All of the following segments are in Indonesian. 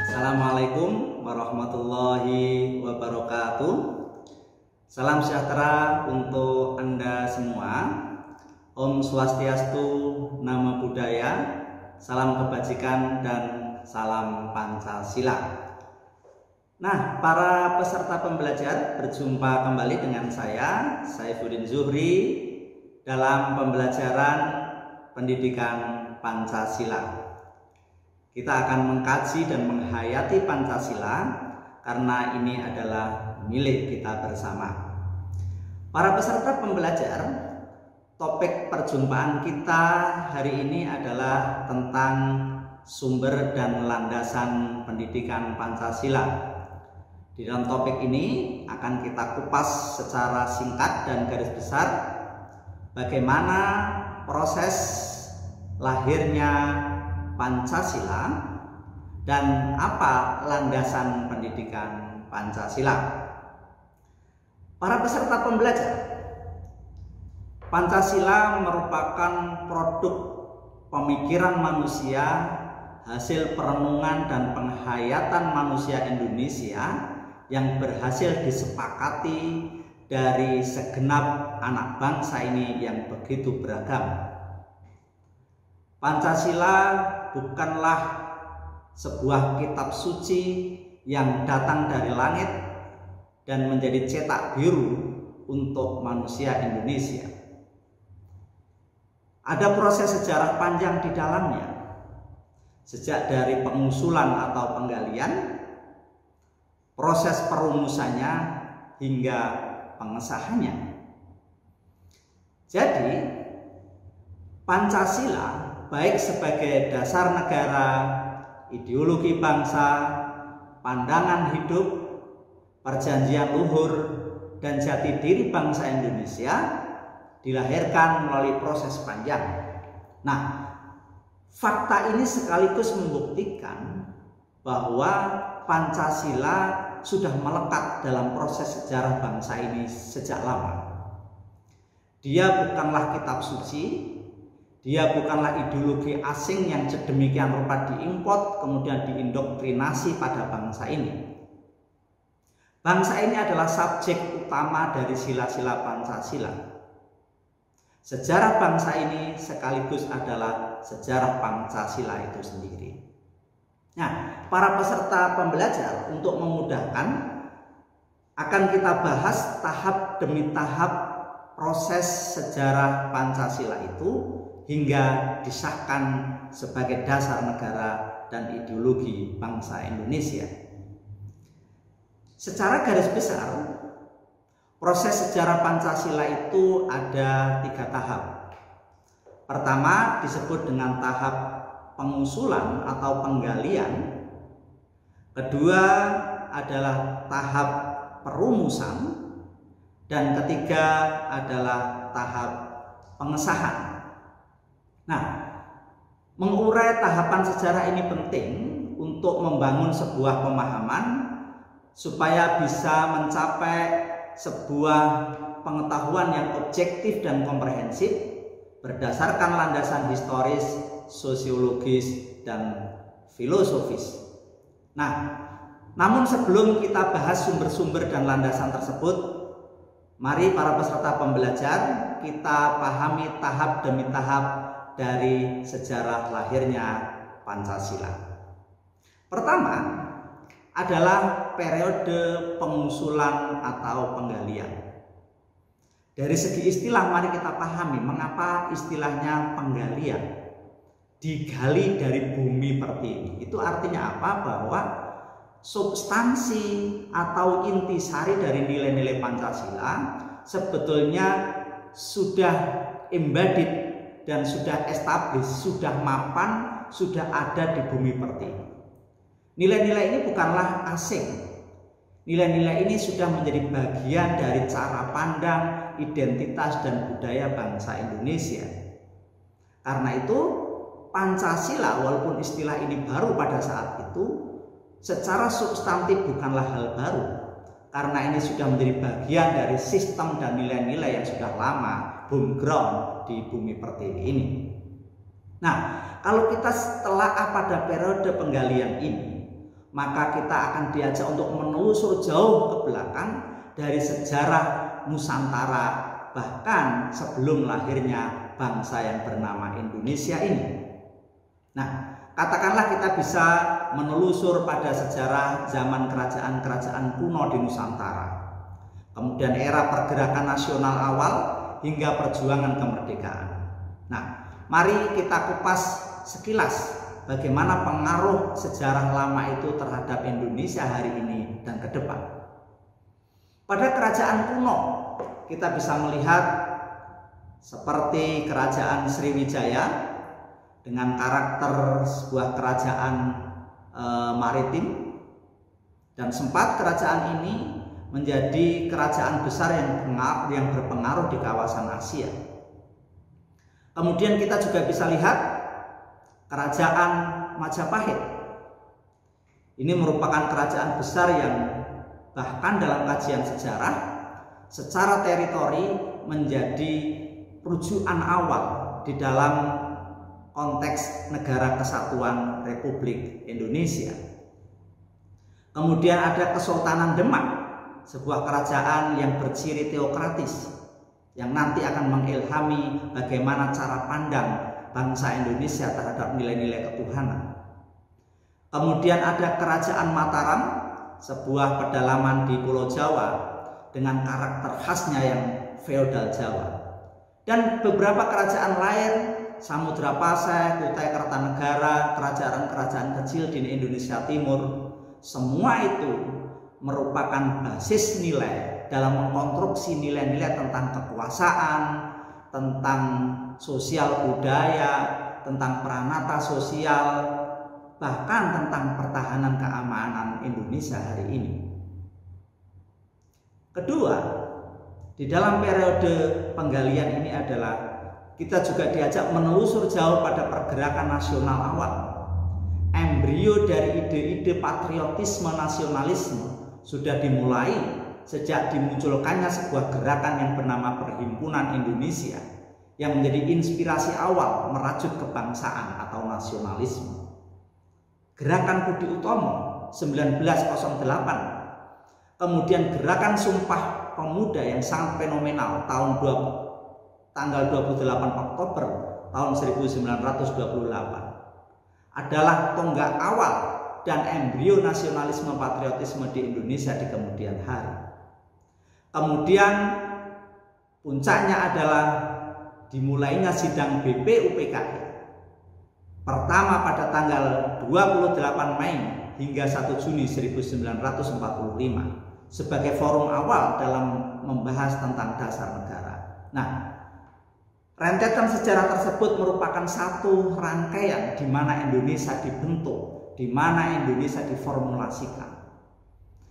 Assalamualaikum warahmatullahi wabarakatuh. Salam sejahtera untuk Anda semua. Om Swastiastu, Namo Buddhaya, salam kebajikan dan salam Pancasila. Nah, para peserta pembelajar, berjumpa kembali dengan saya, Saifuddin Zuhri, dalam pembelajaran pendidikan Pancasila. Kita akan mengkaji dan menghayati Pancasila karena ini adalah milik kita bersama. Para peserta pembelajar, topik perjumpaan kita hari ini adalah tentang sumber dan landasan pendidikan Pancasila. Di dalam topik ini akan kita kupas secara singkat dan garis besar bagaimana proses lahirnya Pancasila dan apa landasan pendidikan Pancasila. Para peserta pembelajar, Pancasila merupakan produk pemikiran manusia, hasil perenungan dan penghayatan manusia Indonesia yang berhasil disepakati dari segenap anak bangsa ini yang begitu beragam. Pancasila bukanlah sebuah kitab suci yang datang dari langit dan menjadi cetak biru untuk manusia Indonesia. Ada proses sejarah panjang di dalamnya, sejak dari pengusulan atau penggalian, proses perumusannya hingga pengesahannya. Jadi, Pancasila baik sebagai dasar negara, ideologi bangsa, pandangan hidup, perjanjian luhur, dan jati diri bangsa Indonesia dilahirkan melalui proses panjang. Nah, fakta ini sekaligus membuktikan bahwa Pancasila sudah melekat dalam proses sejarah bangsa ini sejak lama. Dia bukanlah kitab suci, dia bukanlah ideologi asing yang sedemikian rupa diimport kemudian diindoktrinasi pada bangsa ini. Bangsa ini adalah subjek utama dari sila-sila Pancasila. Sejarah bangsa ini sekaligus adalah sejarah Pancasila itu sendiri. Nah, para peserta pembelajar, untuk memudahkan akan kita bahas tahap demi tahap proses sejarah Pancasila itu hingga disahkan sebagai dasar negara dan ideologi bangsa Indonesia. Secara garis besar, proses sejarah Pancasila itu ada 3 tahap. Pertama disebut dengan tahap pengusulan atau penggalian. Kedua adalah tahap perumusan. Dan ketiga adalah tahap pengesahan. Nah, mengurai tahapan sejarah ini penting untuk membangun sebuah pemahaman supaya bisa mencapai sebuah pengetahuan yang objektif dan komprehensif berdasarkan landasan historis, sosiologis, dan filosofis. Nah, namun sebelum kita bahas sumber-sumber dan landasan tersebut, mari para peserta pembelajar kita pahami tahap demi tahap dari sejarah lahirnya Pancasila. Pertama adalah periode pengusulan atau penggalian. Dari segi istilah mari kita pahami mengapa istilahnya penggalian. Digali dari bumi pertiwi. Itu artinya apa? Bahwa substansi atau intisari dari nilai-nilai Pancasila sebetulnya sudah embedded dan sudah established, sudah mapan, sudah ada di bumi pertiwi. Nilai-nilai ini bukanlah asing. Nilai-nilai ini sudah menjadi bagian dari cara pandang, identitas, dan budaya bangsa Indonesia. Karena itu, Pancasila walaupun istilah ini baru pada saat itu, secara substantif bukanlah hal baru. Karena ini sudah menjadi bagian dari sistem dan nilai-nilai yang sudah lama home ground di bumi pertiwi ini. Nah, kalau kita telaah pada periode penggalian ini, maka kita akan diajak untuk menelusur jauh ke belakang dari sejarah Nusantara, bahkan sebelum lahirnya bangsa yang bernama Indonesia ini. Nah, katakanlah kita bisa menelusur pada sejarah zaman kerajaan-kerajaan kuno di Nusantara, kemudian era pergerakan nasional awal hingga perjuangan kemerdekaan. Nah, mari kita kupas sekilas bagaimana pengaruh sejarah lama itu terhadap Indonesia hari ini dan ke depan. Pada kerajaan kuno kita bisa melihat seperti kerajaan Sriwijaya dengan karakter sebuah kerajaan maritim, dan sempat kerajaan ini menjadi kerajaan besar yang berpengaruh di kawasan Asia. Kemudian kita juga bisa lihat kerajaan Majapahit. Ini merupakan kerajaan besar yang bahkan dalam kajian sejarah secara teritori menjadi rujukan awal di dalam konteks Negara Kesatuan Republik Indonesia. Kemudian ada Kesultanan Demak, sebuah kerajaan yang berciri teokratis yang nanti akan mengilhami bagaimana cara pandang bangsa Indonesia terhadap nilai-nilai ketuhanan. Kemudian ada Kerajaan Mataram, sebuah pedalaman di Pulau Jawa dengan karakter khasnya yang feodal Jawa. Dan beberapa kerajaan lain, Samudra Pasai, Kutai Kartanegara, kerajaan-kerajaan kecil di Indonesia Timur, semua itu merupakan basis nilai dalam mengkonstruksi nilai-nilai tentang kekuasaan, tentang sosial budaya, tentang pranata sosial, bahkan tentang pertahanan keamanan Indonesia hari ini. Kedua, di dalam periode penggalian ini adalah kita juga diajak menelusur jauh pada pergerakan nasional awal. Embrio dari ide-ide patriotisme nasionalisme sudah dimulai sejak dimunculkannya sebuah gerakan yang bernama Perhimpunan Indonesia yang menjadi inspirasi awal merajut kebangsaan atau nasionalisme. Gerakan Budi Utomo 1908, kemudian gerakan Sumpah Pemuda yang sangat fenomenal tanggal 28 Oktober tahun 1928 adalah tonggak awal dan embrio nasionalisme patriotisme di Indonesia di kemudian hari. Kemudian puncaknya adalah dimulainya sidang BPUPKI pertama pada tanggal 28 Mei hingga 1 Juni 1945 sebagai forum awal dalam membahas tentang dasar negara. Nah, rentetan sejarah tersebut merupakan satu rangkaian di mana Indonesia dibentuk, di mana Indonesia diformulasikan.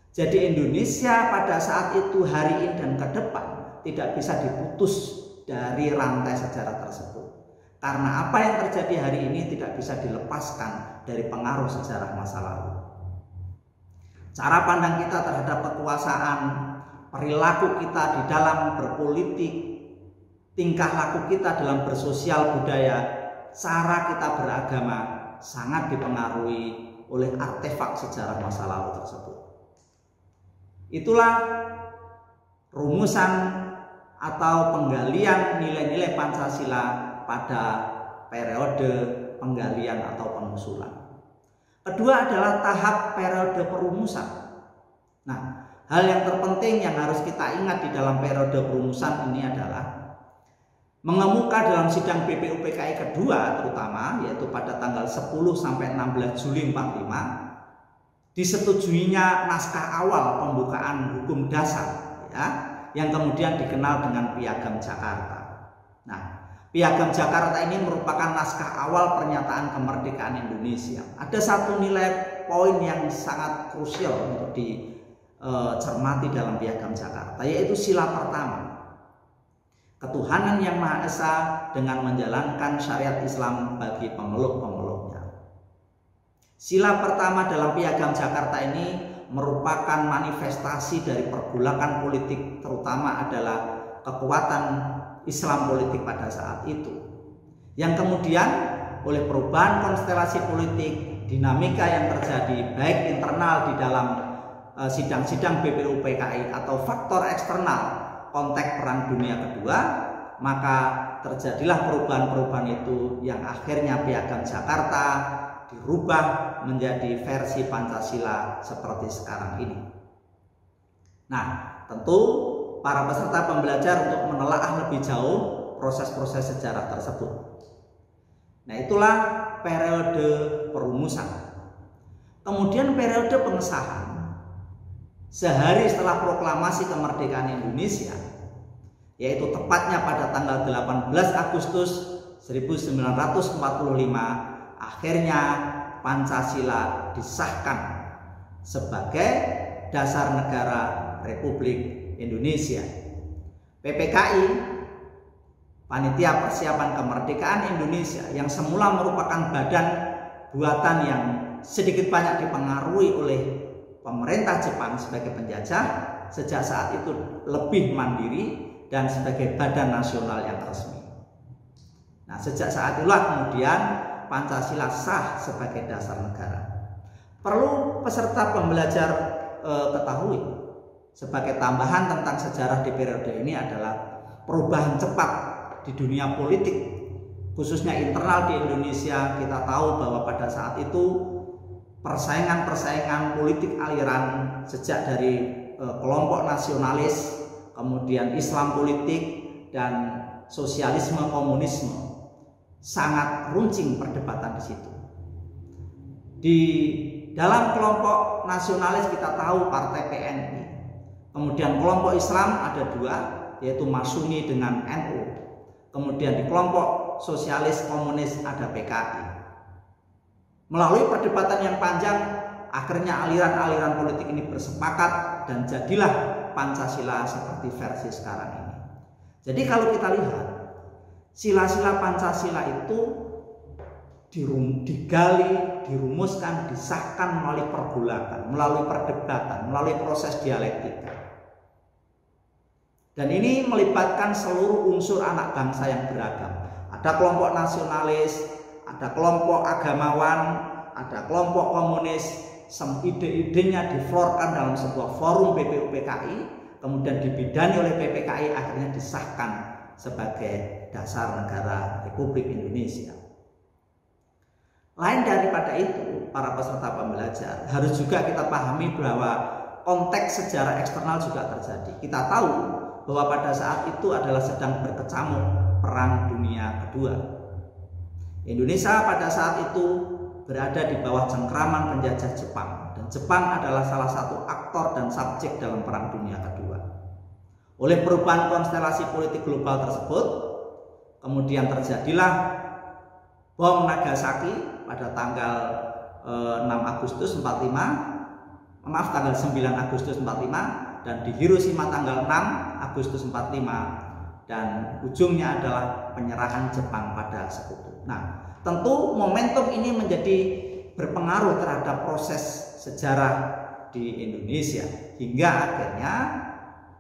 Jadi Indonesia pada saat itu, hari ini dan ke depan tidak bisa diputus dari rantai sejarah tersebut. Karena apa yang terjadi hari ini tidak bisa dilepaskan dari pengaruh sejarah masa lalu. Cara pandang kita terhadap kekuasaan, perilaku kita di dalam berpolitik, tingkah laku kita dalam bersosial budaya, cara kita beragama sangat dipengaruhi oleh artefak sejarah masa lalu tersebut. Itulah rumusan atau penggalian nilai-nilai Pancasila pada periode penggalian atau pengusulan. Kedua adalah tahap periode perumusan. Nah, hal yang terpenting yang harus kita ingat di dalam periode perumusan ini adalah mengemuka dalam sidang BPUPKI kedua terutama, yaitu pada tanggal 10 sampai 16 Juli 45, disetujuinya naskah awal pembukaan hukum dasar, ya, yang kemudian dikenal dengan Piagam Jakarta. Nah, Piagam Jakarta ini merupakan naskah awal pernyataan kemerdekaan Indonesia. Ada satu nilai poin yang sangat krusial untuk dicermati dalam Piagam Jakarta, yaitu sila pertama. Ketuhanan Yang Maha Esa dengan menjalankan syariat Islam bagi pemeluk-pemeluknya. Sila pertama dalam Piagam Jakarta ini merupakan manifestasi dari pergolakan politik, terutama adalah kekuatan Islam politik pada saat itu, yang kemudian oleh perubahan konstelasi politik, dinamika yang terjadi baik internal di dalam sidang-sidang BPUPKI atau faktor eksternal konteks Perang Dunia Kedua, maka terjadilah perubahan-perubahan itu yang akhirnya Piagam Jakarta dirubah menjadi versi Pancasila seperti sekarang ini. Nah, tentu para peserta pembelajar untuk menelaah lebih jauh proses-proses sejarah tersebut. Nah, itulah periode perumusan. Kemudian periode pengesahan. Sehari setelah proklamasi kemerdekaan Indonesia, yaitu tepatnya pada tanggal 18 Agustus 1945, akhirnya Pancasila disahkan sebagai dasar negara Republik Indonesia. PPKI, Panitia Persiapan Kemerdekaan Indonesia, yang semula merupakan badan buatan yang sedikit banyak dipengaruhi oleh pemerintah Jepang sebagai penjajah, sejak saat itu lebih mandiri dan sebagai badan nasional yang resmi. Nah, sejak saat itulah kemudian Pancasila sah sebagai dasar negara. Perlu peserta pembelajar ketahui sebagai tambahan tentang sejarah di periode ini adalah perubahan cepat di dunia politik, khususnya internal di Indonesia. Kita tahu bahwa pada saat itu persaingan politik aliran sejak dari kelompok nasionalis, kemudian Islam politik dan sosialisme komunisme sangat runcing perdebatan di situ. Di dalam kelompok nasionalis kita tahu Partai PNI, kemudian kelompok Islam ada dua, yaitu Masyumi dengan NU, kemudian di kelompok sosialis komunis ada PKI. Melalui perdebatan yang panjang, akhirnya aliran-aliran politik ini bersepakat dan jadilah Pancasila seperti versi sekarang ini. Jadi kalau kita lihat, sila-sila Pancasila itu digali, dirumuskan, disahkan melalui pergolakan, melalui perdebatan, melalui proses dialektika. Dan ini melibatkan seluruh unsur anak bangsa yang beragam. Ada kelompok nasionalis, ada kelompok agamawan, ada kelompok komunis. Ide-idenya diflorkan dalam sebuah forum BPUPKI, kemudian dibidani oleh PPKI, akhirnya disahkan sebagai dasar negara Republik Indonesia. Lain daripada itu, para peserta pembelajar, harus juga kita pahami bahwa konteks sejarah eksternal juga terjadi. Kita tahu bahwa pada saat itu adalah sedang berkecamuk Perang Dunia Kedua. Indonesia pada saat itu berada di bawah cengkraman penjajah Jepang, dan Jepang adalah salah satu aktor dan subjek dalam Perang Dunia Kedua. Oleh perubahan konstelasi politik global tersebut, kemudian terjadilah bom Nagasaki pada tanggal 6 Agustus 45, tanggal 9 Agustus 45, dan di Hiroshima tanggal 6 Agustus 45, dan ujungnya adalah penyerahan Jepang pada sekutu. Nah, tentu momentum ini menjadi berpengaruh terhadap proses sejarah di Indonesia hingga akhirnya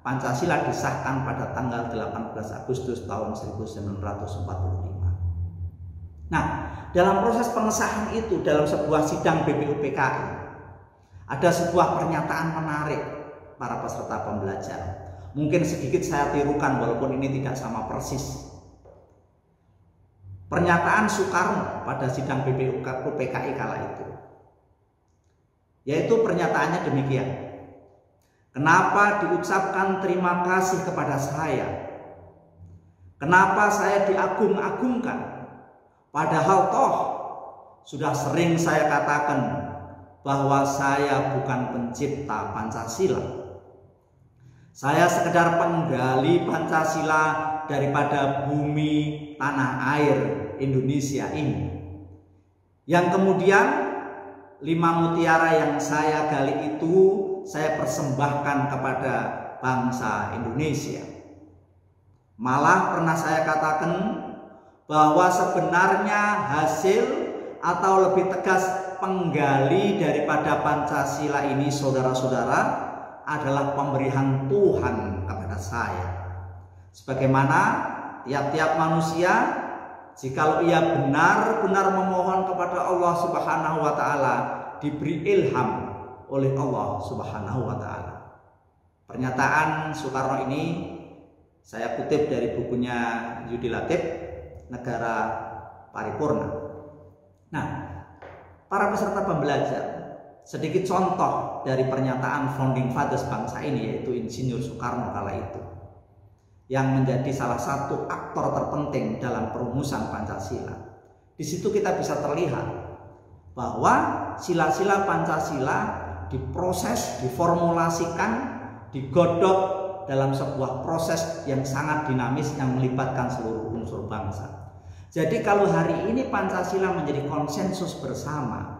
Pancasila disahkan pada tanggal 18 Agustus tahun 1945. Nah, dalam proses pengesahan itu dalam sebuah sidang BPUPKI ada sebuah pernyataan menarik para peserta pembelajar. Mungkin sedikit saya tirukan walaupun ini tidak sama persis. Pernyataan Soekarno pada sidang BPUPKI kala itu, yaitu pernyataannya demikian: kenapa diucapkan terima kasih kepada saya? Kenapa saya diagung-agungkan? Padahal toh sudah sering saya katakan bahwa saya bukan pencipta Pancasila. Saya sekedar penggali Pancasila daripada bumi tanah air Indonesia ini, yang kemudian 5 mutiara yang saya gali itu saya persembahkan kepada bangsa Indonesia. Malah pernah saya katakan bahwa sebenarnya hasil atau lebih tegas penggali daripada Pancasila ini, saudara-saudara, adalah pemberian Tuhan kepada saya. Sebagaimana tiap-tiap manusia jikalau ia benar-benar memohon kepada Allah Subhanahu wa taala, diberi ilham oleh Allah Subhanahu wa taala. Pernyataan Soekarno ini saya kutip dari bukunya Yudi Latif, Negara Paripurna. Nah, para peserta pembelajar, sedikit contoh dari pernyataan founding fathers bangsa ini, yaitu Insinyur Soekarno kala itu, yang menjadi salah satu aktor terpenting dalam perumusan Pancasila. Di situ kita bisa terlihat bahwa sila-sila Pancasila diproses, diformulasikan, digodok dalam sebuah proses yang sangat dinamis yang melibatkan seluruh unsur bangsa. Jadi kalau hari ini Pancasila menjadi konsensus bersama,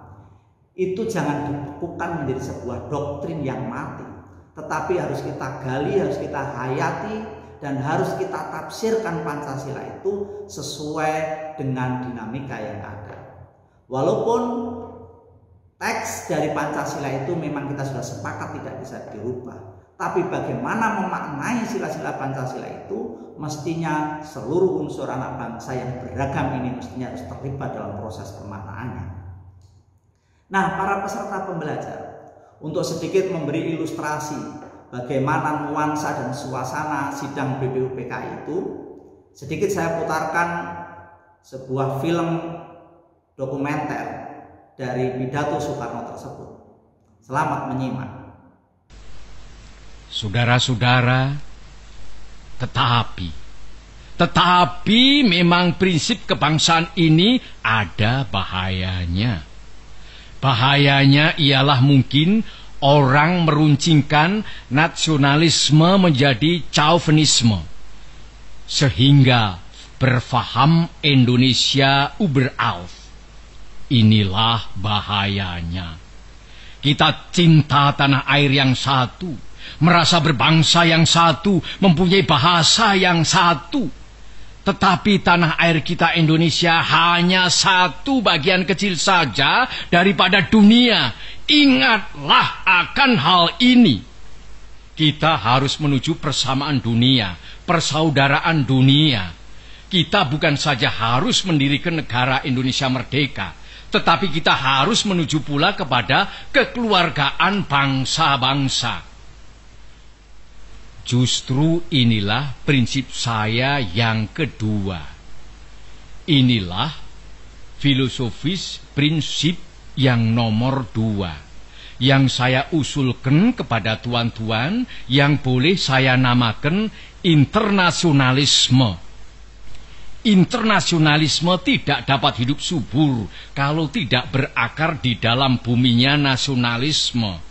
itu jangan dibekukan menjadi sebuah doktrin yang mati, tetapi harus kita gali, harus kita hayati, dan harus kita tafsirkan Pancasila itu sesuai dengan dinamika yang ada. Walaupun teks dari Pancasila itu memang kita sudah sepakat tidak bisa dirubah, tapi bagaimana memaknai sila-sila Pancasila itu mestinya seluruh unsur anak bangsa yang beragam ini mestinya harus terlibat dalam proses pemaknaannya. Nah, para peserta pembelajar, untuk sedikit memberi ilustrasi bagaimana nuansa dan suasana sidang BPUPK itu, sedikit saya putarkan sebuah film dokumenter dari pidato Soekarno tersebut. Selamat menyimak. Saudara-saudara, tetapi memang prinsip kebangsaan ini ada bahayanya. Bahayanya ialah mungkin orang meruncingkan nasionalisme menjadi chauvinisme, sehingga berfaham Indonesia überauf. Inilah bahayanya. Kita cinta tanah air yang satu, merasa berbangsa yang satu, mempunyai bahasa yang satu. Tetapi tanah air kita Indonesia hanya satu bagian kecil saja daripada dunia. Ingatlah akan hal ini. Kita harus menuju persamaan dunia, persaudaraan dunia. Kita bukan saja harus mendirikan negara Indonesia merdeka, tetapi kita harus menuju pula kepada kekeluargaan bangsa-bangsa. Justru inilah prinsip saya yang kedua. Inilah filosofis prinsip yang nomor 2 yang saya usulkan kepada tuan-tuan, yang boleh saya namakan internasionalisme. Internasionalisme tidak dapat hidup subur kalau tidak berakar di dalam buminya nasionalisme.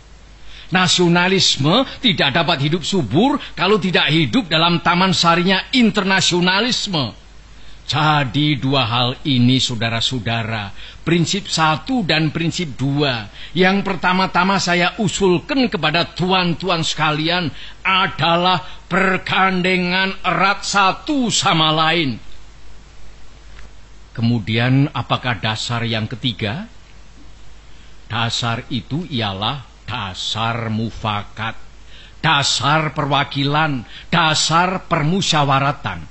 Nasionalisme tidak dapat hidup subur kalau tidak hidup dalam taman sarinya internasionalisme. Jadi dua hal ini, saudara-saudara, prinsip 1 dan prinsip 2, yang pertama-tama saya usulkan kepada tuan-tuan sekalian adalah bergandengan erat satu sama lain. Kemudian apakah dasar yang ketiga? Dasar itu ialah dasar mufakat, dasar perwakilan, dasar permusyawaratan.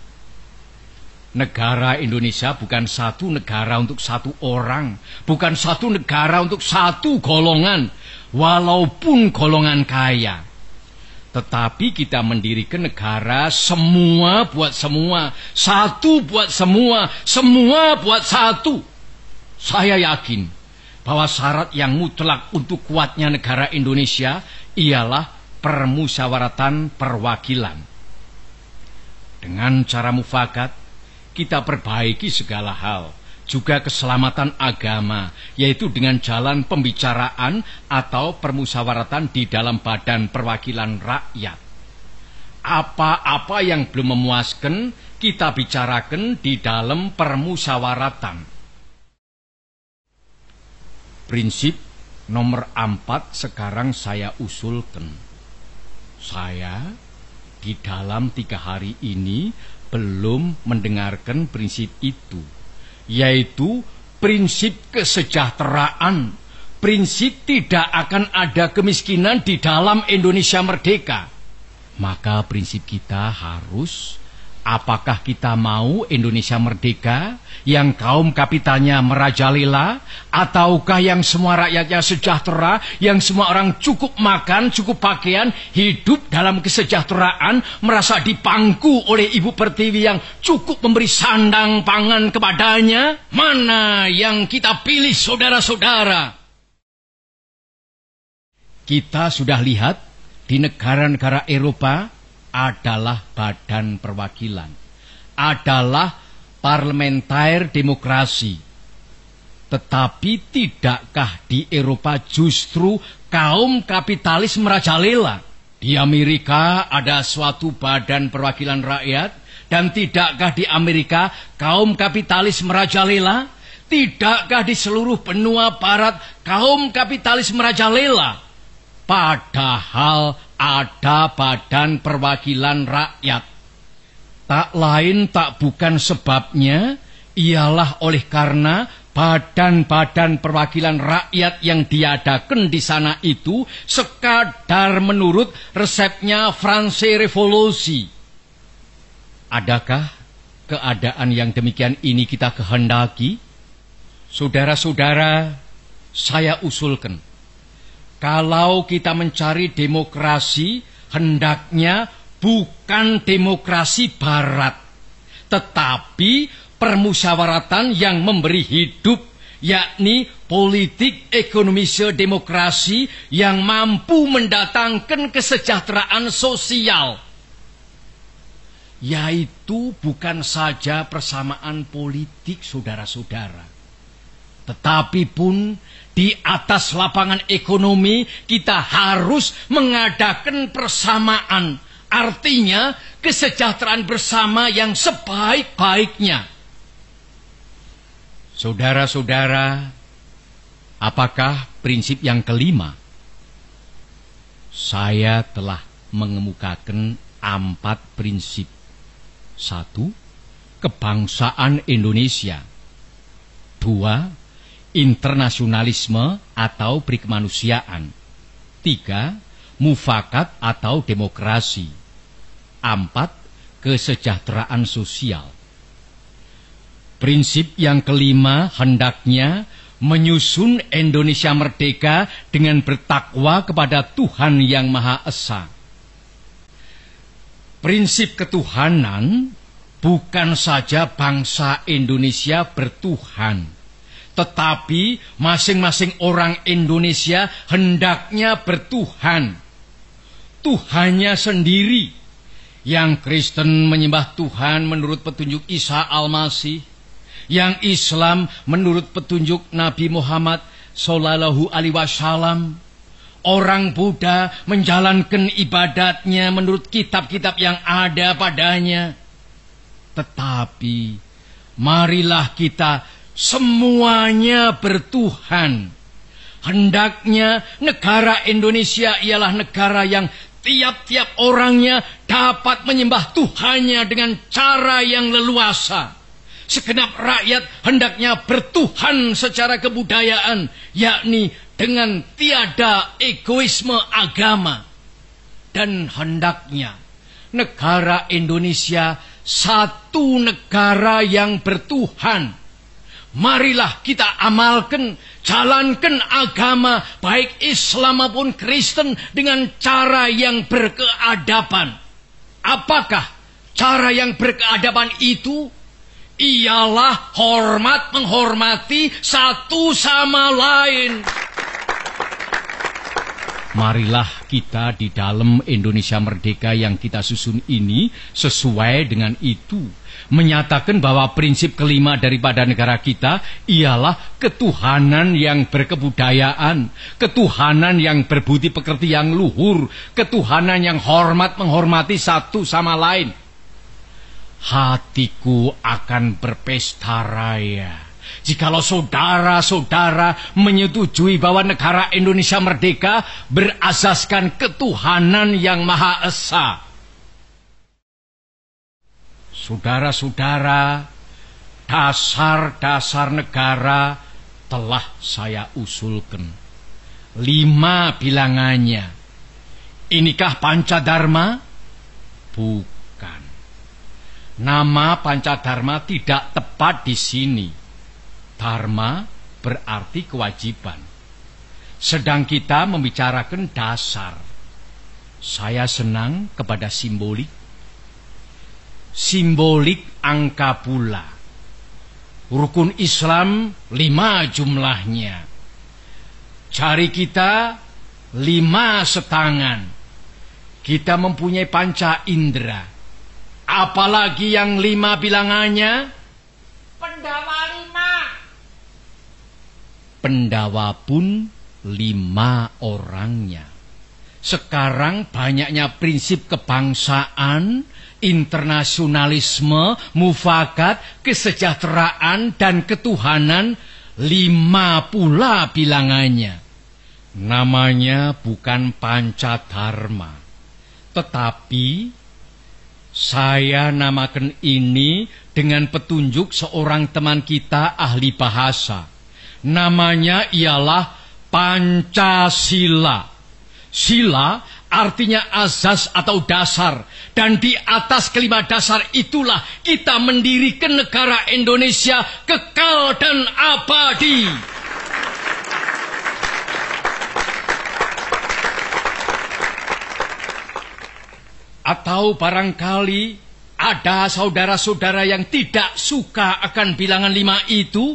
Negara Indonesia bukan satu negara untuk satu orang, bukan satu negara untuk satu golongan, walaupun golongan kaya. Tetapi kita mendirikan negara semua buat semua, satu buat semua, semua buat satu. Saya yakin bahwa syarat yang mutlak untuk kuatnya negara Indonesia ialah permusyawaratan perwakilan. Dengan cara mufakat, kita perbaiki segala hal, juga keselamatan agama, yaitu dengan jalan pembicaraan atau permusyawaratan di dalam badan perwakilan rakyat. Apa-apa yang belum memuaskan, kita bicarakan di dalam permusyawaratan. Prinsip nomor 4 sekarang saya usulkan. Saya di dalam 3 hari ini belum mendengarkan prinsip itu, yaitu prinsip kesejahteraan, prinsip tidak akan ada kemiskinan di dalam Indonesia merdeka. Maka prinsip kita harus Apakah kita mau Indonesia merdeka yang kaum kapitalnya merajalela, ataukah yang semua rakyatnya sejahtera, yang semua orang cukup makan, cukup pakaian, hidup dalam kesejahteraan, merasa dipangku oleh Ibu Pertiwi yang cukup memberi sandang pangan kepadanya? Mana yang kita pilih, saudara-saudara? Kita sudah lihat di negara-negara Eropa adalah badan perwakilan, adalah parlementer demokrasi. Tetapi tidakkah di Eropa justru kaum kapitalis merajalela? Di Amerika ada suatu badan perwakilan rakyat, dan tidakkah di Amerika kaum kapitalis merajalela? Tidakkah di seluruh benua barat kaum kapitalis merajalela? Padahal ada badan perwakilan rakyat. Tak lain tak bukan sebabnya ialah oleh karena badan-badan perwakilan rakyat yang diadakan di sana itu sekadar menurut resepnya France Revolusi. Adakah keadaan yang demikian ini kita kehendaki? Saudara-saudara, saya usulkan, kalau kita mencari demokrasi, hendaknya bukan demokrasi barat, tetapi permusyawaratan yang memberi hidup, yakni politik ekonomische demokrasi yang mampu mendatangkan kesejahteraan sosial. Yaitu bukan saja persamaan politik, saudara-saudara, tetapi pun di atas lapangan ekonomi kita harus mengadakan persamaan. Artinya kesejahteraan bersama yang sebaik-baiknya. Saudara-saudara, apakah prinsip yang kelima? Saya telah mengemukakan 4 prinsip. 1. Kebangsaan Indonesia. 2. Internasionalisme atau perikemanusiaan. 3. Mufakat atau demokrasi. 4. Kesejahteraan sosial. Prinsip yang kelima hendaknya menyusun Indonesia merdeka dengan bertakwa kepada Tuhan Yang Maha Esa. Prinsip ketuhanan bukan saja bangsa Indonesia bertuhan, tetapi masing-masing orang Indonesia hendaknya bertuhan. Tuhannya sendiri. Yang Kristen menyembah Tuhan menurut petunjuk Isa Al-Masih. Yang Islam menurut petunjuk Nabi Muhammad Sallallahu Alaihi Wasallam. Orang Buddha menjalankan ibadatnya menurut kitab-kitab yang ada padanya. Tetapi marilah kita semuanya bertuhan. Hendaknya negara Indonesia ialah negara yang tiap-tiap orangnya dapat menyembah Tuhannya dengan cara yang leluasa. Segenap rakyat hendaknya bertuhan secara kebudayaan, yakni dengan tiada egoisme agama. Dan hendaknya negara Indonesia satu negara yang bertuhan. Marilah kita amalkan, jalankan agama, baik Islam maupun Kristen, dengan cara yang berkeadaban. Apakah cara yang berkeadaban itu? Ialah hormat menghormati satu sama lain. Marilah kita di dalam Indonesia merdeka yang kita susun ini sesuai dengan itu. Menyatakan bahwa prinsip kelima daripada negara kita ialah ketuhanan yang berkebudayaan, ketuhanan yang berbudi pekerti yang luhur, ketuhanan yang hormat menghormati satu sama lain. Hatiku akan berpesta raya jikalau saudara-saudara menyetujui bahwa negara Indonesia merdeka berasaskan ketuhanan yang Maha Esa. Saudara-saudara, dasar-dasar negara telah saya usulkan. 5 bilangannya. Inikah Pancadharma? Bukan. Nama Pancadharma tidak tepat di sini. Dharma berarti kewajiban. Sedang kita membicarakan dasar. Saya senang kepada simbolik. Simbolik angka pula. Rukun Islam 5 jumlahnya. Jari kita 5 setangan. Kita mempunyai panca indera. Apalagi yang 5 bilangannya? Pendawa 5. Pendawa pun 5 orangnya. Sekarang banyaknya prinsip kebangsaan, internasionalisme, mufakat, kesejahteraan, dan ketuhanan. 5 pula bilangannya. Namanya bukan Pancadharma, tetapi saya namakan ini dengan petunjuk seorang teman kita ahli bahasa. Namanya ialah Pancasila. Sila artinya azas atau dasar. Dan di atas kelima dasar itulah kita mendirikan negara Indonesia kekal dan abadi. Atau barangkali ada saudara-saudara yang tidak suka akan bilangan 5 itu.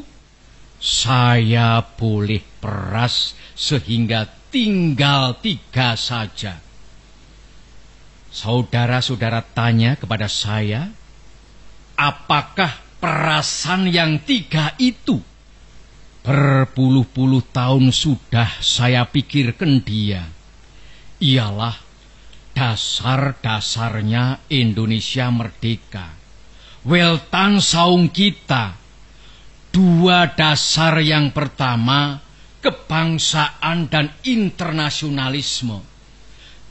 Saya boleh peras sehingga tinggal 3 saja. Saudara-saudara tanya kepada saya, apakah perasan yang 3 itu? Berpuluh-puluh tahun sudah saya pikirkan dia. Ialah dasar-dasarnya Indonesia merdeka. Weltan saung kita. 2 dasar yang pertama, kebangsaan dan internasionalisme.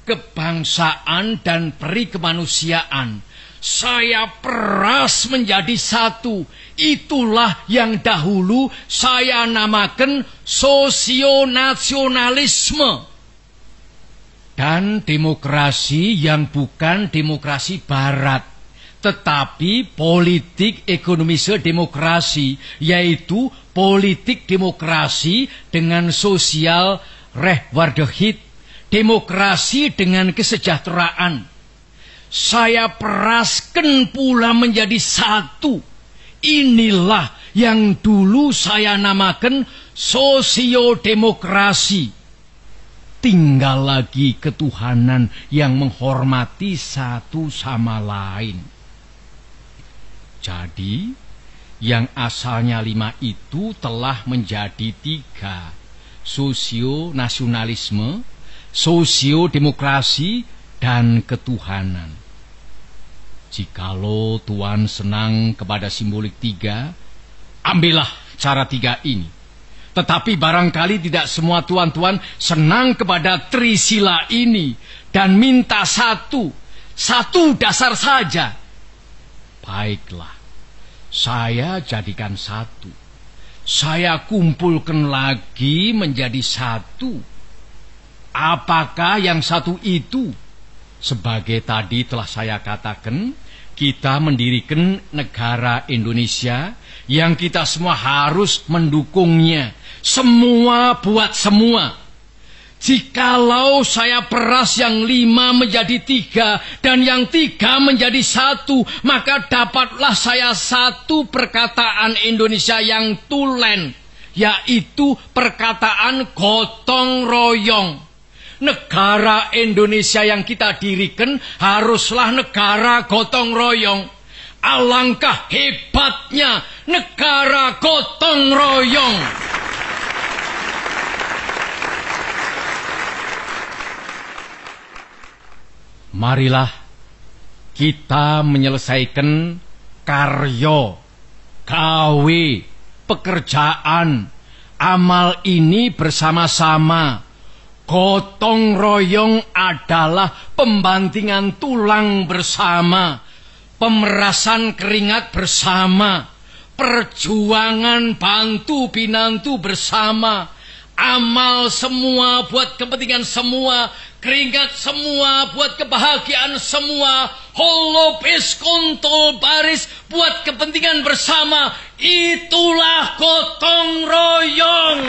Kebangsaan dan peri kemanusiaan. Saya peras menjadi 1. Itulah yang dahulu saya namakan sosionasionalisme. Dan demokrasi yang bukan demokrasi barat, tetapi politik ekonomisme demokrasi, yaitu politik demokrasi dengan sosial rechtvaardigheid, demokrasi dengan kesejahteraan. Saya peraskan pula menjadi 1. Inilah yang dulu saya namakan sosiodemokrasi. Tinggal lagi ketuhanan yang menghormati satu sama lain. Jadi, yang asalnya 5 itu telah menjadi 3. Sosionasionalisme, sosiodemokrasi, dan ketuhanan. Jikalau Tuhan senang kepada simbolik 3, ambillah cara 3 ini. Tetapi barangkali tidak semua tuan-tuan senang kepada Trisila ini dan minta 1 dasar saja. Baiklah, saya jadikan 1. Saya kumpulkan lagi menjadi 1. Apakah yang 1 itu? Sebagai tadi telah saya katakan, kita mendirikan negara Indonesia yang kita semua harus mendukungnya. Semua buat semua. Jikalau saya peras yang 5 menjadi 3 dan yang 3 menjadi 1, maka dapatlah saya 1 perkataan Indonesia yang tulen, yaitu perkataan gotong royong. Negara Indonesia yang kita dirikan haruslah negara gotong royong. Alangkah hebatnya negara gotong royong. Marilah kita menyelesaikan karya, gawe, pekerjaan, amal ini bersama-sama. Gotong royong adalah pembantingan tulang bersama, pemerasan keringat bersama, perjuangan bantu pinantu bersama. Amal semua buat kepentingan semua, keringat semua buat kebahagiaan semua, holopis kontol baris buat kepentingan bersama. Itulah gotong royong.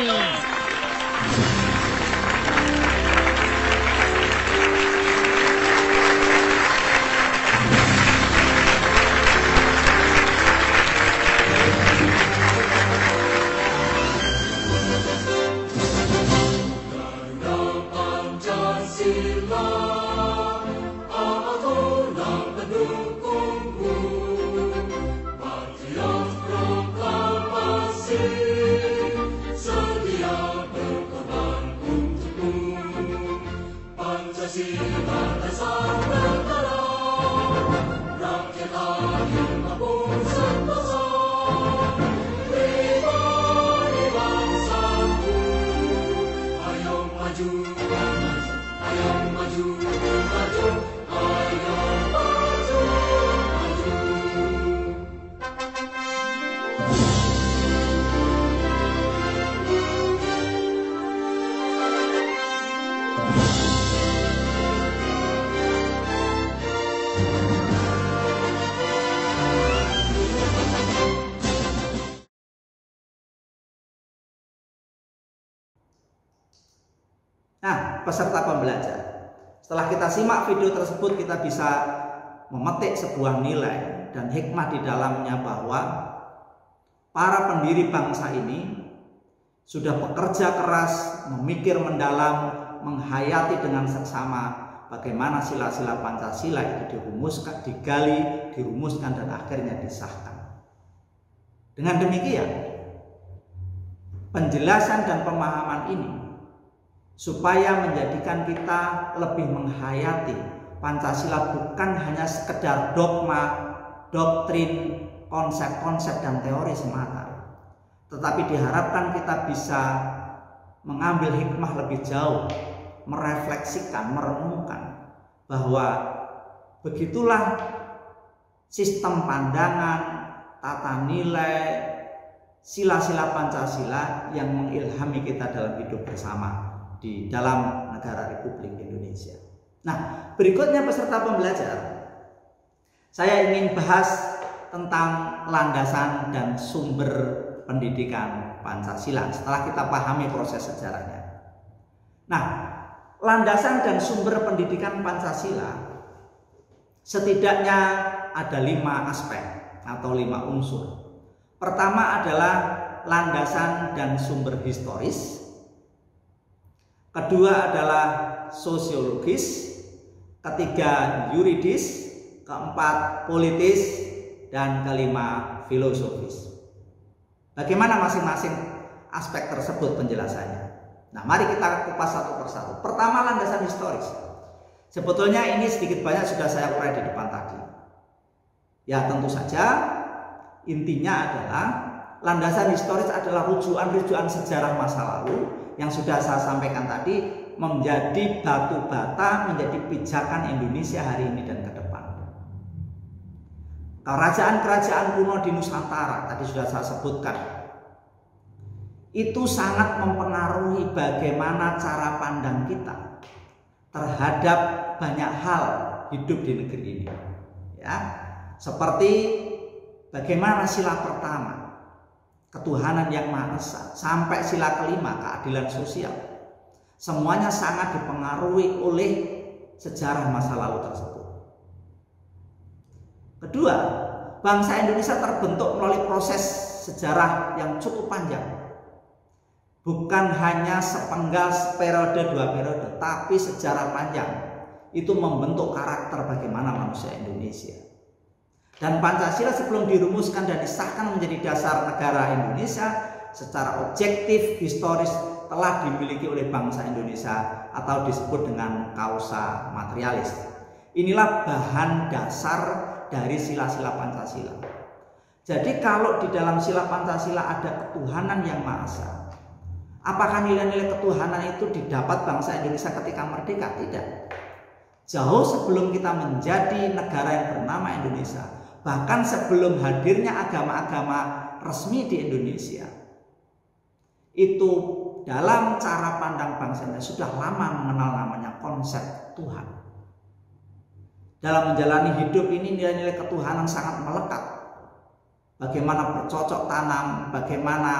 Nah, peserta pembelajar, setelah kita simak video tersebut, kita bisa memetik sebuah nilai dan hikmah di dalamnya bahwa para pendiri bangsa ini sudah bekerja keras, memikir mendalam, menghayati dengan seksama bagaimana sila-sila Pancasila itu dirumuskan, digali, dirumuskan, dan akhirnya disahkan. Dengan demikian, penjelasan dan pemahaman ini supaya menjadikan kita lebih menghayati Pancasila bukan hanya sekedar dogma, doktrin, konsep-konsep dan teori semata, tetapi diharapkan kita bisa mengambil hikmah lebih jauh, merefleksikan, merenungkan bahwa begitulah sistem pandangan, tata nilai, sila-sila Pancasila yang mengilhami kita dalam hidup bersama di dalam negara Republik Indonesia. Nah, berikutnya peserta pembelajar, saya ingin bahas tentang landasan dan sumber pendidikan Pancasila setelah kita pahami proses sejarahnya. Nah, landasan dan sumber pendidikan Pancasila setidaknya ada 5 aspek atau 5 unsur. Pertama adalah landasan dan sumber historis. Kedua adalah sosiologis, ketiga yuridis, keempat politis, dan kelima filosofis. Bagaimana masing-masing aspek tersebut penjelasannya? Nah, mari kita kupas satu persatu. Pertama, landasan historis. Sebetulnya ini sedikit banyak sudah saya urai di depan tadi. Ya, tentu saja intinya adalah landasan historis adalah rujukan-rujukan sejarah masa lalu yang sudah saya sampaikan tadi menjadi batu bata, menjadi pijakan Indonesia hari ini dan ke depan. Kerajaan-kerajaan kuno di Nusantara tadi sudah saya sebutkan, itu sangat mempengaruhi bagaimana cara pandang kita terhadap banyak hal hidup di negeri ini. Ya, seperti bagaimana sila pertama, ketuhanan yang Maha Esa, sampai sila kelima, keadilan sosial. Semuanya sangat dipengaruhi oleh sejarah masa lalu tersebut. Kedua, bangsa Indonesia terbentuk melalui proses sejarah yang cukup panjang. Bukan hanya sepenggal periode, 2 periode, tapi sejarah panjang. Itu membentuk karakter bagaimana manusia Indonesia. Dan Pancasila sebelum dirumuskan dan disahkan menjadi dasar negara Indonesia, secara objektif historis telah dimiliki oleh bangsa Indonesia atau disebut dengan kausa materialis. Inilah bahan dasar dari sila-sila Pancasila. Jadi kalau di dalam sila Pancasila ada ketuhanan yang Maha Esa, apakah nilai-nilai ketuhanan itu didapat bangsa Indonesia ketika merdeka? Tidak. Jauh sebelum kita menjadi negara yang bernama Indonesia, bahkan sebelum hadirnya agama-agama resmi di Indonesia, itu dalam cara pandang bangsa Indonesia sudah lama mengenal namanya konsep Tuhan. Dalam menjalani hidup ini nilai-nilai ketuhanan sangat melekat. Bagaimana bercocok tanam, bagaimana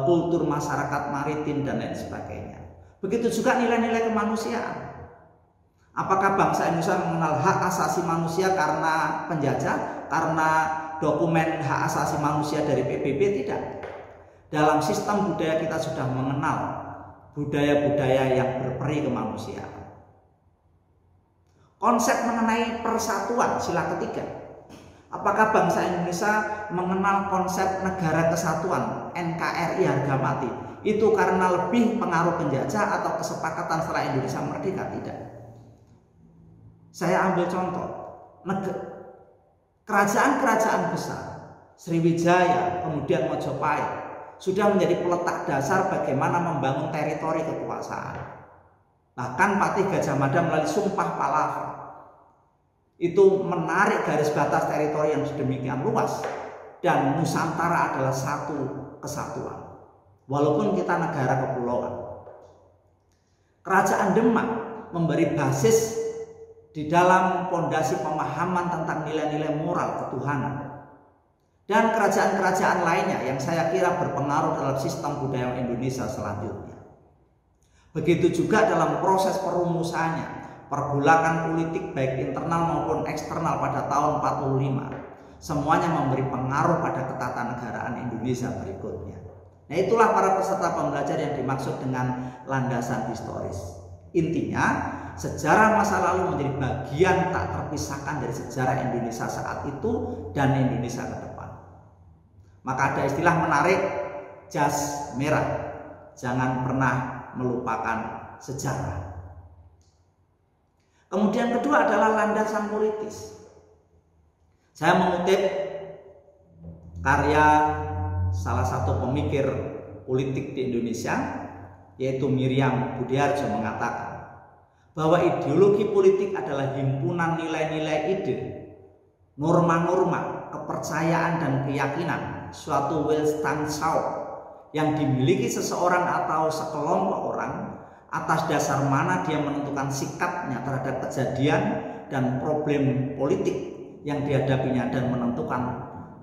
kultur masyarakat maritim dan lain sebagainya. Begitu juga nilai-nilai kemanusiaan. Apakah bangsa Indonesia mengenal hak asasi manusia karena penjajah, karena dokumen hak asasi manusia dari PBB? Tidak. Dalam sistem budaya kita sudah mengenal budaya-budaya yang berperi kemanusiaan. Konsep mengenai persatuan, sila ketiga. Apakah bangsa Indonesia mengenal konsep negara kesatuan, NKRI harga mati? Itu karena lebih pengaruh penjajah atau kesepakatan setelah Indonesia merdeka? Tidak. Saya ambil contoh, kerajaan-kerajaan besar, Sriwijaya, kemudian Majapahit, sudah menjadi peletak dasar bagaimana membangun teritori kekuasaan. Bahkan Patih Gajah Mada melalui Sumpah Palava itu menarik garis batas teritori yang sedemikian luas, dan Nusantara adalah satu kesatuan walaupun kita negara kepulauan. Kerajaan Demak memberi basis di dalam pondasi pemahaman tentang nilai-nilai moral ketuhanan. Dan kerajaan-kerajaan lainnya yang saya kira berpengaruh dalam sistem budaya Indonesia selanjutnya. Begitu juga dalam proses perumusannya, pergolakan politik baik internal maupun eksternal pada tahun 45, semuanya memberi pengaruh pada ketatanegaraan Indonesia berikutnya. Nah, itulah para peserta pembelajar yang dimaksud dengan landasan historis. Intinya, sejarah masa lalu menjadi bagian tak terpisahkan dari sejarah Indonesia saat itu dan Indonesia ke depan. Maka ada istilah menarik, jas merah, jangan pernah melupakan sejarah. Kemudian kedua adalah landasan politis. Saya mengutip karya salah satu pemikir politik di Indonesia, yaitu Miriam Budiarjo, mengatakan bahwa ideologi politik adalah himpunan nilai-nilai ide, norma-norma, kepercayaan dan keyakinan, suatu Weltanschauung yang dimiliki seseorang atau sekelompok orang atas dasar mana dia menentukan sikapnya terhadap kejadian dan problem politik yang dihadapinya dan menentukan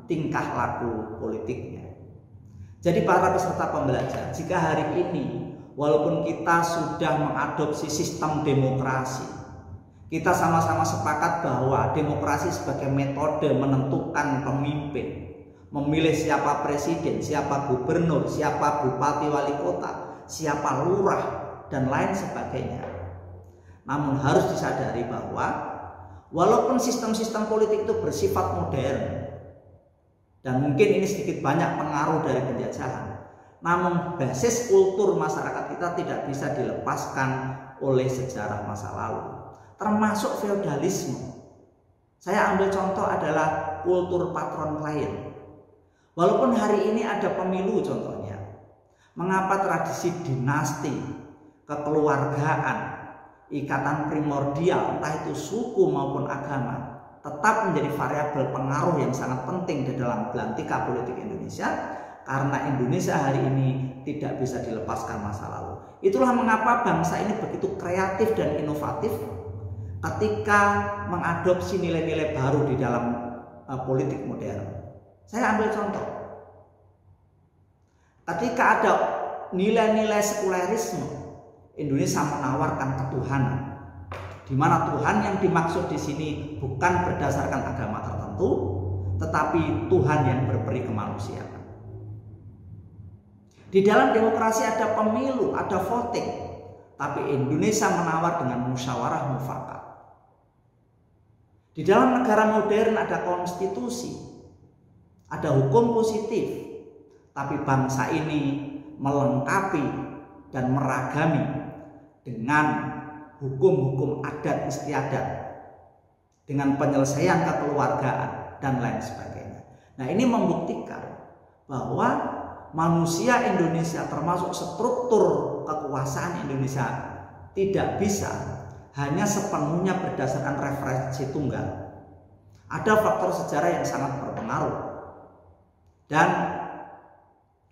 tingkah laku politiknya. Jadi para peserta pembelajar, jika hari ini walaupun kita sudah mengadopsi sistem demokrasi, kita sama-sama sepakat bahwa demokrasi sebagai metode menentukan pemimpin, memilih siapa presiden, siapa gubernur, siapa bupati wali kota, siapa lurah, dan lain sebagainya. Namun harus disadari bahwa walaupun sistem-sistem politik itu bersifat modern, dan mungkin ini sedikit banyak pengaruh dari penjajahan, namun basis kultur masyarakat kita tidak bisa dilepaskan oleh sejarah masa lalu, termasuk feodalisme. Saya ambil contoh adalah kultur patron klien. Walaupun hari ini ada pemilu contohnya, mengapa tradisi dinasti, kekeluargaan, ikatan primordial, entah itu suku maupun agama, tetap menjadi variabel pengaruh yang sangat penting di dalam belantika politik Indonesia, karena Indonesia hari ini tidak bisa dilepaskan masa lalu. Itulah mengapa bangsa ini begitu kreatif dan inovatif ketika mengadopsi nilai-nilai baru di dalam politik modern. Saya ambil contoh, ketika ada nilai-nilai sekulerisme, Indonesia menawarkan ketuhanan, di mana Tuhan yang dimaksud di sini bukan berdasarkan agama tertentu, tetapi Tuhan yang berperi kemanusiaan. Di dalam demokrasi ada pemilu, ada voting, tapi Indonesia menawar dengan musyawarah mufakat. Di dalam negara modern ada konstitusi, ada hukum positif, tapi bangsa ini melengkapi dan meragami dengan hukum-hukum adat istiadat, dengan penyelesaian kekeluargaan dan lain sebagainya. Nah, ini membuktikan bahwa manusia Indonesia termasuk struktur kekuasaan Indonesia tidak bisa hanya sepenuhnya berdasarkan referensi tunggal. Ada faktor sejarah yang sangat berpengaruh. Dan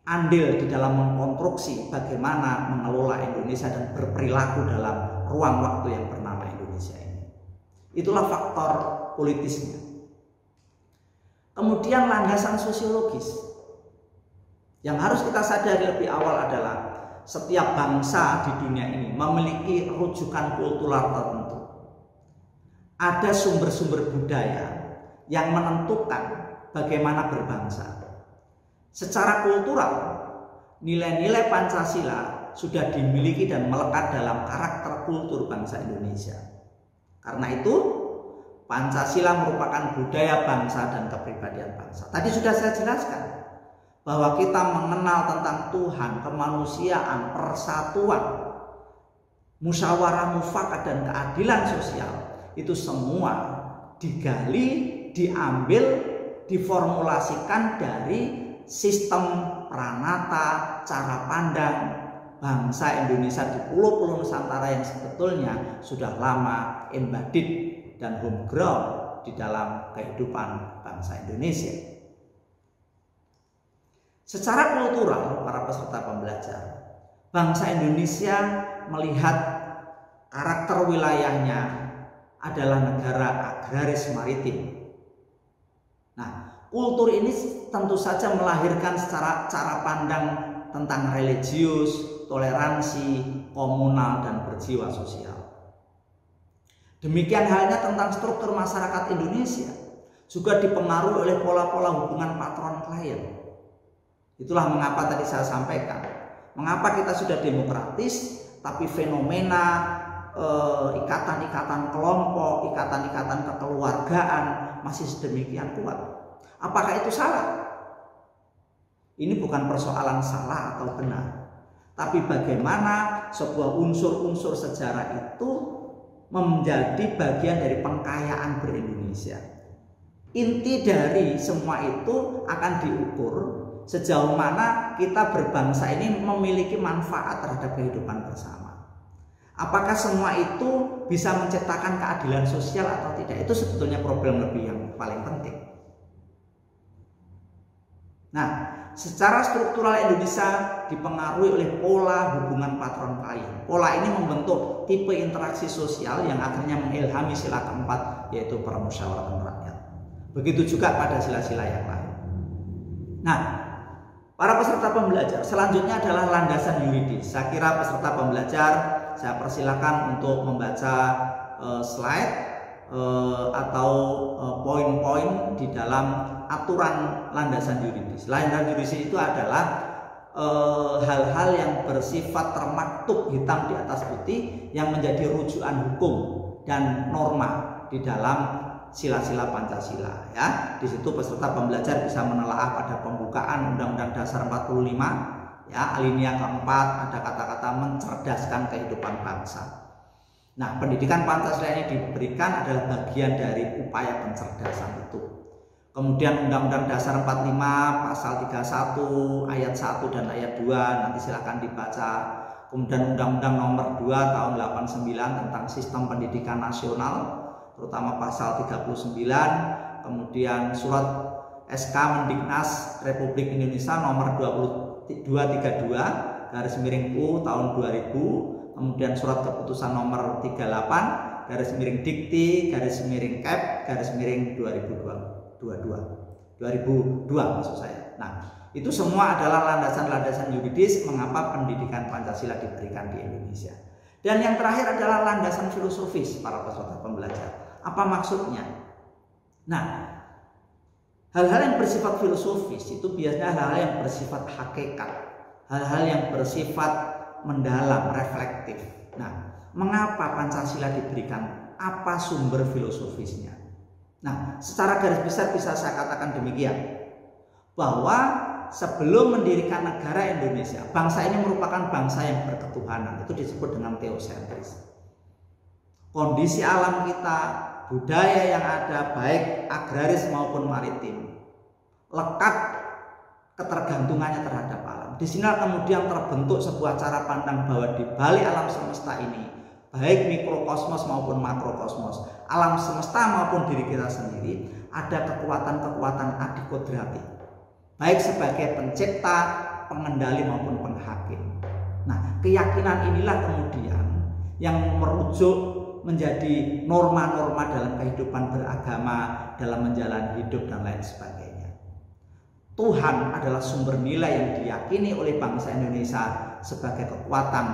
andil di dalam mengkonstruksi bagaimana mengelola Indonesia dan berperilaku dalam ruang waktu yang bernama Indonesia ini. Itulah faktor politisnya. Kemudian landasan sosiologis yang harus kita sadari lebih awal adalah setiap bangsa di dunia ini memiliki rujukan kultural tertentu. Ada sumber-sumber budaya yang menentukan bagaimana berbangsa. Secara kultural, nilai-nilai Pancasila sudah dimiliki dan melekat dalam karakter kultur bangsa Indonesia. Karena itu, Pancasila merupakan budaya bangsa dan kepribadian bangsa. Tadi sudah saya jelaskan bahwa kita mengenal tentang Tuhan, kemanusiaan, persatuan, musyawarah mufakat dan keadilan sosial. Itu semua digali, diambil, diformulasikan dari sistem pranata, cara pandang bangsa Indonesia di pulau-pulau Nusantara yang sebetulnya sudah lama embedded dan homegrown di dalam kehidupan bangsa Indonesia. Secara kultural, para peserta pembelajar, bangsa Indonesia melihat karakter wilayahnya adalah negara agraris maritim. Nah, kultur ini tentu saja melahirkan secara cara pandang tentang religius, toleransi, komunal, dan berjiwa sosial. Demikian halnya tentang struktur masyarakat Indonesia juga dipengaruhi oleh pola-pola hubungan patron klien. Itulah mengapa tadi saya sampaikan, mengapa kita sudah demokratis tapi fenomena ikatan-ikatan kelompok, ikatan-ikatan kekeluargaan masih sedemikian kuat. Apakah itu salah? Ini bukan persoalan salah atau benar, tapi bagaimana sebuah unsur-unsur sejarah itu menjadi bagian dari pengkayaan ber-Indonesia. Inti dari semua itu akan diukur sejauh mana kita berbangsa ini memiliki manfaat terhadap kehidupan bersama. Apakah semua itu bisa menciptakan keadilan sosial atau tidak? Itu sebetulnya problem lebih yang paling penting. Nah, secara struktural Indonesia dipengaruhi oleh pola hubungan patron klien. Pola ini membentuk tipe interaksi sosial yang akhirnya mengilhami sila keempat, yaitu permusyawaratan rakyat. Begitu juga pada sila-sila yang lain. Nah, para peserta pembelajar, selanjutnya adalah landasan yuridis. Saya kira peserta pembelajar, saya persilakan untuk membaca slide atau poin-poin di dalam aturan landasan yuridis. Landasan yuridis itu adalah hal-hal yang bersifat termaktub hitam di atas putih yang menjadi rujukan hukum dan norma di dalam sila-sila Pancasila. Ya, di situ peserta pembelajar bisa menelaah pada pembukaan Undang-Undang Dasar 45, ya, alinea keempat ada kata-kata mencerdaskan kehidupan bangsa. Nah, pendidikan Pancasila ini diberikan adalah bagian dari upaya pencerdasan itu. Kemudian Undang-Undang Dasar 45 pasal 31 ayat 1 dan ayat 2 nanti silakan dibaca. Kemudian Undang-Undang Nomor 2 tahun 89 tentang Sistem Pendidikan Nasional terutama pasal 39, kemudian surat SK Mendiknas Republik Indonesia nomor 2232 garis miring U tahun 2000, kemudian surat keputusan nomor 38 garis miring Dikti garis miring Kep garis miring 2002 maksud saya. Nah, itu semua adalah landasan-landasan yuridis mengapa pendidikan Pancasila diberikan di Indonesia. Dan yang terakhir adalah landasan filosofis para peserta pembelajar. Apa maksudnya? Nah, hal-hal yang bersifat filosofis itu biasanya hal-hal yang bersifat hakikat, hal-hal yang bersifat mendalam, reflektif. Nah, mengapa Pancasila diberikan? Apa sumber filosofisnya? Nah, secara garis besar bisa saya katakan demikian, bahwa sebelum mendirikan negara Indonesia, bangsa ini merupakan bangsa yang berketuhanan. Itu disebut dengan teosentris. Kondisi alam kita, budaya yang ada, baik agraris maupun maritim, lekat ketergantungannya terhadap alam. Di sini kemudian terbentuk sebuah cara pandang bahwa di balik alam semesta ini, baik mikrokosmos maupun makrokosmos, alam semesta maupun diri kita sendiri, ada kekuatan-kekuatan adikodrati. Baik sebagai pencipta pengendali maupun penghakim. Nah, keyakinan inilah kemudian yang merujuk menjadi norma-norma dalam kehidupan beragama, dalam menjalani hidup dan lain sebagainya. Tuhan adalah sumber nilai yang diyakini oleh bangsa Indonesia sebagai kekuatan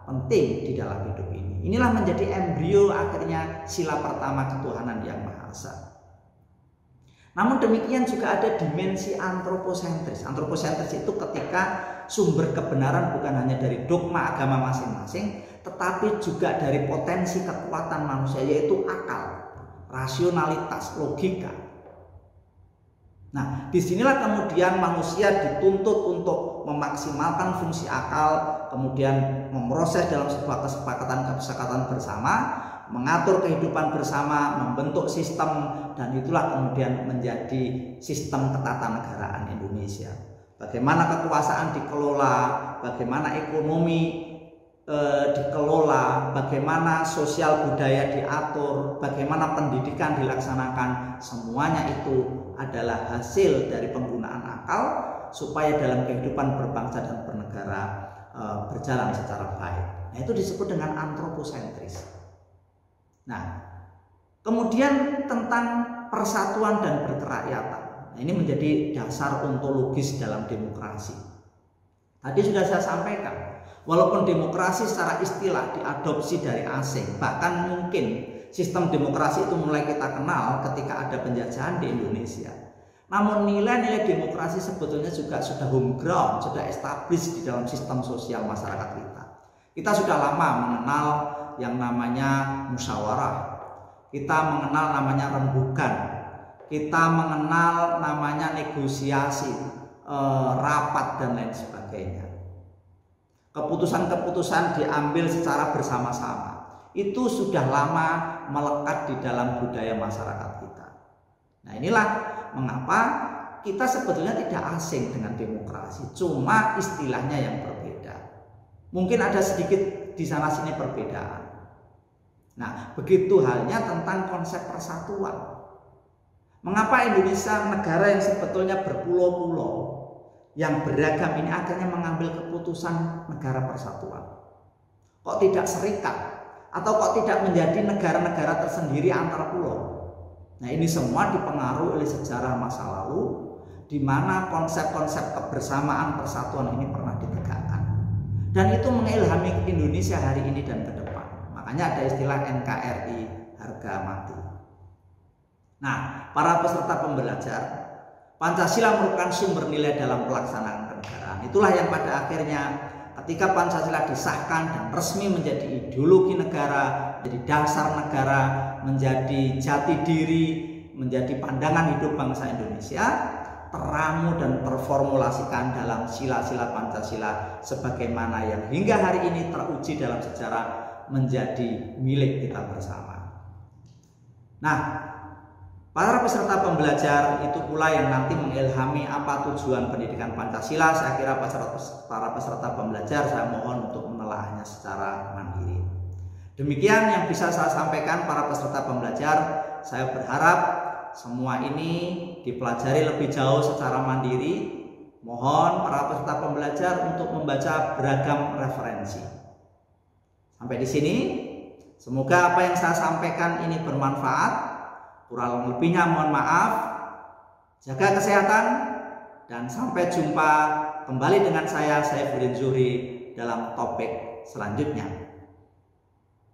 penting di dalam hidup ini. Inilah menjadi embrio akhirnya sila pertama ketuhanan yang Maha Esa. Namun demikian juga ada dimensi antroposentris. Antroposentris itu ketika sumber kebenaran bukan hanya dari dogma agama masing-masing, tetapi juga dari potensi kekuatan manusia, yaitu akal, rasionalitas, logika. Nah, disinilah kemudian manusia dituntut untuk memaksimalkan fungsi akal, kemudian memproses dalam sebuah kesepakatan bersama, mengatur kehidupan bersama, membentuk sistem, dan itulah kemudian menjadi sistem ketatanegaraan Indonesia. Bagaimana kekuasaan dikelola, bagaimana ekonomi dikelola, bagaimana sosial budaya diatur, bagaimana pendidikan dilaksanakan, semuanya itu adalah hasil dari penggunaan akal supaya dalam kehidupan berbangsa dan bernegara berjalan secara baik. Nah, itu disebut dengan antroposentris. Nah, kemudian tentang persatuan dan berkerakyatan. Nah, ini menjadi dasar ontologis dalam demokrasi. Tadi sudah saya sampaikan, walaupun demokrasi secara istilah diadopsi dari asing, bahkan mungkin sistem demokrasi itu mulai kita kenal ketika ada penjajahan di Indonesia. Namun nilai-nilai demokrasi sebetulnya juga sudah homegrown, sudah established di dalam sistem sosial masyarakat kita. Kita sudah lama mengenal yang namanya musyawarah, kita mengenal namanya rembugan, kita mengenal namanya negosiasi, rapat dan lain sebagainya. Keputusan-keputusan diambil secara bersama-sama. Itu sudah lama melekat di dalam budaya masyarakat kita. Nah, inilah mengapa kita sebetulnya tidak asing dengan demokrasi, cuma istilahnya yang berbeda. Mungkin ada sedikit di sana sini perbedaan. Nah, begitu halnya tentang konsep persatuan. Mengapa Indonesia, negara yang sebetulnya berpulau-pulau, yang beragam ini akhirnya mengambil keputusan negara persatuan? Kok tidak serikat? Atau kok tidak menjadi negara-negara tersendiri antar pulau? Nah, ini semua dipengaruhi oleh sejarah masa lalu, di mana konsep-konsep kebersamaan persatuan ini pernah ditegakkan. Dan itu mengilhami Indonesia hari ini dan ke depan. Makanya ada istilah NKRI, harga mati. Nah, para peserta pembelajar, Pancasila merupakan sumber nilai dalam pelaksanaan kenegaraan. Itulah yang pada akhirnya ketika Pancasila disahkan dan resmi menjadi ideologi negara, menjadi dasar negara, menjadi jati diri, menjadi pandangan hidup bangsa Indonesia, teramu dan terformulasikan dalam sila-sila Pancasila sebagaimana yang hingga hari ini teruji dalam sejarah menjadi milik kita bersama. Nah, para peserta pembelajar itu pula yang nanti mengilhami apa tujuan pendidikan Pancasila. Saya kira para peserta pembelajar saya mohon untuk menelaahnya secara mandiri. Demikian yang bisa saya sampaikan para peserta pembelajar. Saya berharap semua ini dipelajari lebih jauh secara mandiri. Mohon para peserta pembelajar untuk membaca beragam referensi. Sampai di sini, semoga apa yang saya sampaikan ini bermanfaat. Kurang lebihnya mohon maaf. Jaga kesehatan dan sampai jumpa kembali dengan saya Saifuddin Zuhri dalam topik selanjutnya.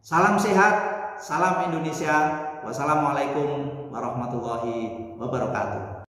Salam sehat, salam Indonesia. Wassalamualaikum warahmatullahi wabarakatuh.